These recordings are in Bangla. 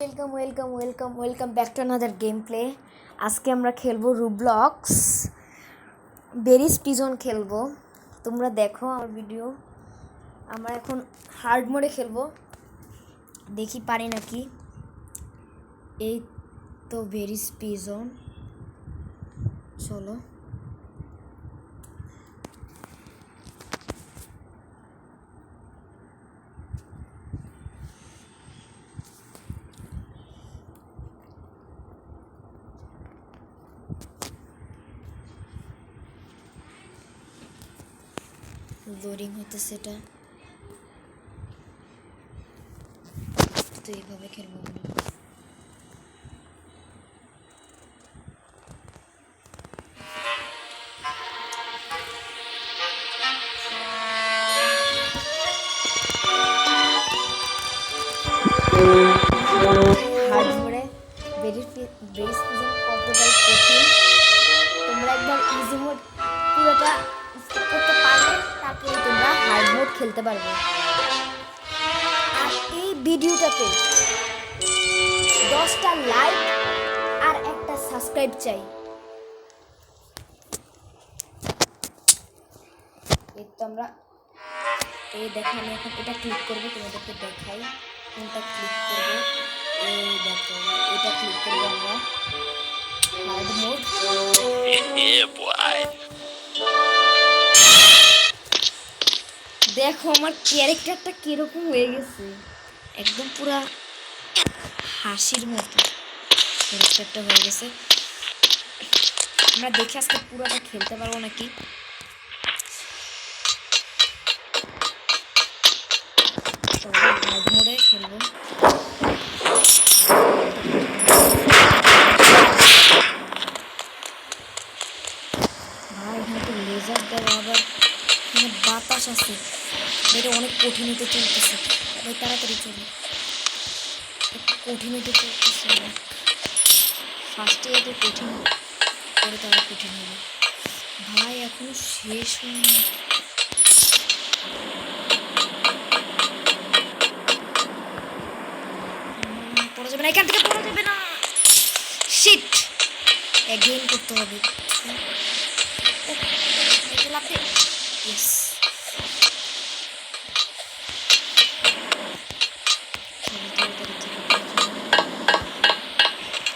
Welcome back to another game play. আজকে আমরা খেলবো রুবলক্স বেরিস পিজন খেলবো। তোমরা দেখো আমার ভিডিও। আমরা এখন হার্ড মোডে খেলবো, দেখি পারি নাকি। এই তো বেরিস পিজন, চলো। লোডিং হতে সেটা তো এইভাবে খেলবো আমরা। হার্ড মোডে বেরিস পিজন কতটাই কঠিন, তোমরা একবার ইজি মোড পুরোটা স্কিপ করতে পারবে, তারপরে তোমরা হার্ড মোড খেলতে পারবে। আর এই ভিডিওটাতে 10টা লাইক আর একটা সাবস্ক্রাইব চাই। এই তো আমরা এই দেখো, আমি এখন এটা ক্লিক করবো, তোমাদেরকে দেখাই কোনটা ক্লিক করবো। এই দেখো, এটা ক্লিক করবো আমরা হার্ড মোড। দেখো আমার ক্যারেক্টারটা কিরকম হয়ে গেছে, একদম পুরা হাসির মতো ক্যারেক্টারটা হয়ে গেছে। আমরা দেখে আজকে পুরোটা খেলতে পারবো নাকি। হার্ড মোডে খেলবো। ভাই এখানে তো লেজার দেওয়া, আবার এখানে বাতাস আছে, এটা অনেক কঠিন হতে চলতেছে। ভাই তাড়াতাড়ি চলো, একটু কঠিন হতে চলতেছে। ফার্স্টে এত কঠিন, পরে তো আরো কঠিন হবে। ভাই এখনো শেষ হয়নি। পড়া যাবে না, এখান থেকে পড়া যাবে না। শিট, এগেইন করতে হবে। ইয়েস,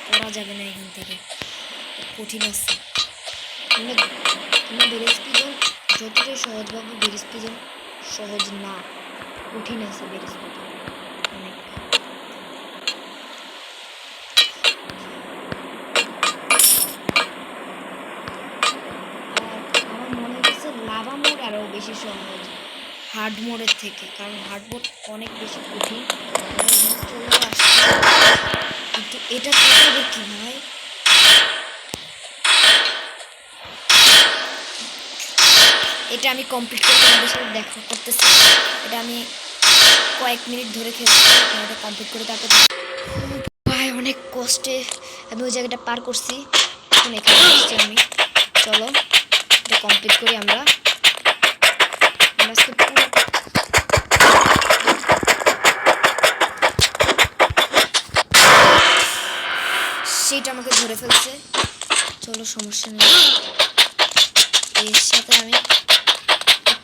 পড়া যাবে না এখান থেকে, কঠিন আছে। তোমরা বেরিস পিজন যতটাই সহজ ভাবো, বেরিস পিজন সহজ না, কঠিন আছে বেরিস পিজন অনেক। আমার মনে হচ্ছে লাভা মোড আরও বেশি সহজ হার্ড মোডের থেকে, কারণ হার্ড মোড অনেক বেশি কঠিন। চলে আসছে, কিন্তু এটা করতে কি হয়। এটা আমি কমপ্লিট করে তোমাদের সাথে দেখা করতেছি। এটা আমি কয়েক মিনিট ধরে খেলছি, এটা কমপ্লিট করে তারপর ভাই অনেক কষ্টে আমি ওই জায়গাটা পার করছি। এখন এখানে আসছি আমি, চলো এটা কমপ্লিট করি আমরা। আজকে পুরো সেটা আমাকে ধরে ফেলছে, চলো সমস্যা নেই। এর সাথে আমি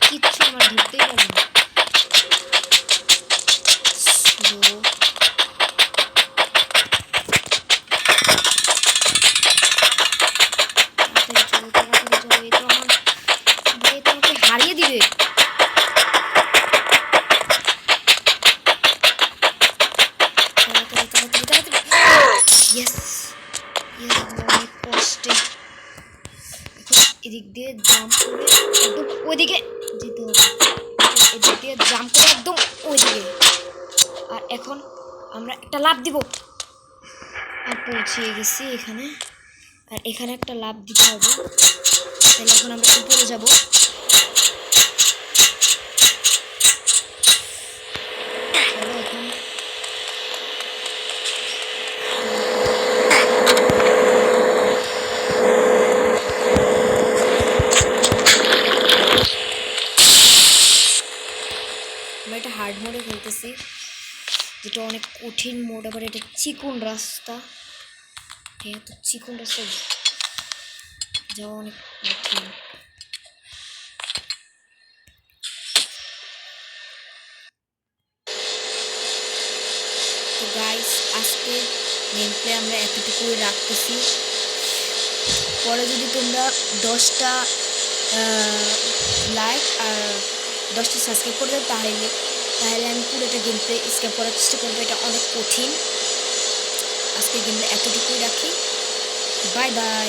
কিচ্ছু আমার ধরতেই পারবো না। হারিয়ে দিবে। অনেক কষ্টে এদিক দিয়ে জাম্প করে একদম ওইদিকে যেতে হবে, এদিক দিয়ে জাম্প করে একদম ওইদিকে। আর এখন আমরা একটা লাফ দিব, আর পৌঁছে গেছি এখানে। আর এখানে একটা লাফ দিতে হবে, তাহলে এখন আমরা উপরে যাব। এখন আমরা এটা হার্ড মোডে খেলতেছি। যেটা অনেক কঠিন মোড, আবার এটা চিকন রাস্তা, এত চিকন রাস্তা যাওয়া অনেক কঠিন। তো গাইস আজকে গেম প্লে আমরা এতটুকুই রাখতেছি। পরে যদি তোমরা 10টা লাইক আর 10টা সাবস্ক্রাইব করে দাও তাহলে আমি পুরোটা গেম প্লে স্কেপ করার চেষ্টা করবো। এটা অনেক কঠিন। আজকে গেম প্লে এতটুকুই রাখি। Bye bye.